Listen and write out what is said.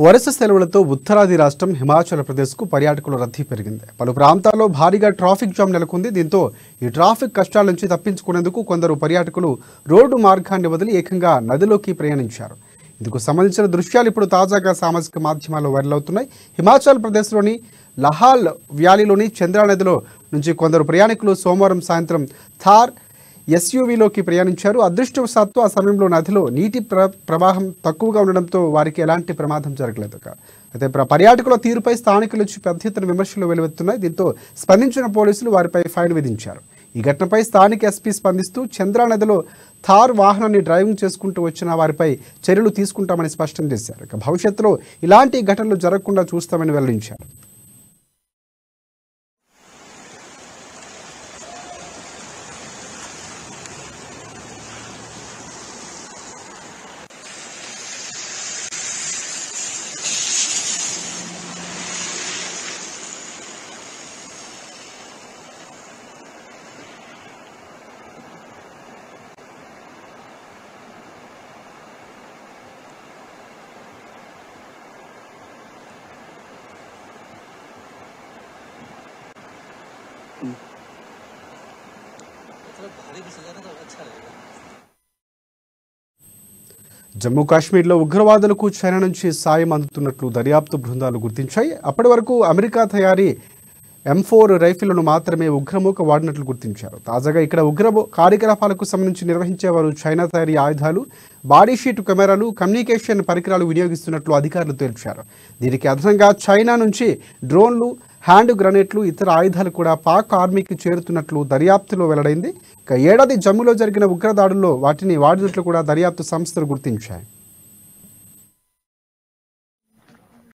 వరుస సెలవులతో ఉత్తరాది రాష్ట్రం హిమాచల్ ప్రదేశ్కు పర్యాటకుల రద్దీ పెరిగింది. పలు ప్రాంతాల్లో భారీగా ట్రాఫిక్ జామ్ నెలకొంది. దీంతో ఈ ట్రాఫిక్ కష్టాల నుంచి తప్పించుకునేందుకు కొందరు పర్యాటకులు రోడ్డు మార్గాన్ని వదిలి ఏకంగా నదిలోకి ప్రయాణించారు. ఇందుకు సంబంధించిన దృశ్యాలు ఇప్పుడు తాజాగా సామాజిక మాధ్యమాల్లో వైరల్ అవుతున్నాయి. హిమాచల్ ప్రదేశ్లోని లహాల్ వ్యాలీలోని చంద్రా నదిలో నుంచి కొందరు ప్రయాణికులు సోమవారం సాయంత్రం థార్ ఎస్యూవీలోకి ప్రయాణించారు. అదృష్టవశాత్తు ఆ సమయంలో నదిలో నీటి ప్రవాహం తక్కువగా ఉండడంతో వారికి ఎలాంటి ప్రమాదం జరగలేదు. అయితే పర్యాటకుల తీరుపై స్థానికుల నుంచి పెద్ద ఎత్తున విమర్శలు వెలువెత్తున్నాయి. దీంతో స్పందించిన పోలీసులు వారిపై ఫైన్ విధించారు. ఈ ఘటనపై స్థానిక ఎస్పీ స్పందిస్తూ చంద్రా నదిలో థార్ వాహనాన్ని డ్రైవింగ్ చేసుకుంటూ వచ్చిన వారిపై చర్యలు తీసుకుంటామని స్పష్టం చేశారు. భవిష్యత్తులో ఇలాంటి ఘటనలు జరగకుండా చూస్తామని వెల్లడించారు. జమ్మూ కాశ్మీర్లో ఉగ్రవాదులకు చైనా నుంచి సాయం అందుతున్నట్లు దర్యాప్తు బృందాలు గుర్తించాయి. అప్పటి వరకు అమెరికా తయారీ M4 రైఫిళ్లను మాత్రమే ఉగ్రమూక వాడినట్లు గుర్తించారు. తాజాగా ఇక్కడ ఉగ్ర కార్యకలాపాలకు సంబంధించి నిర్వహించేవారు చైనా తయారీ ఆయుధాలు, బాడీ షీట్ కెమెరాలు, కమ్యూనికేషన్ పరికరాలు వినియోగిస్తున్నట్లు అధికారులు తేల్చారు. దీనికి అదనంగా చైనా నుంచి డ్రోన్లు, హ్యాండ్ గ్రనేట్లు, ఇతర ఆయుధాలు కూడా పాక్ ఆర్మీకి చేరుతున్నట్లు దర్యాప్తులో వెల్లడైంది. ఏడాది జమ్మూలో జరిగిన ఉగ్రదాడుల్లో వాటిని వాడినట్లు కూడా దర్యాప్తు సంస్థలు గుర్తించాయి.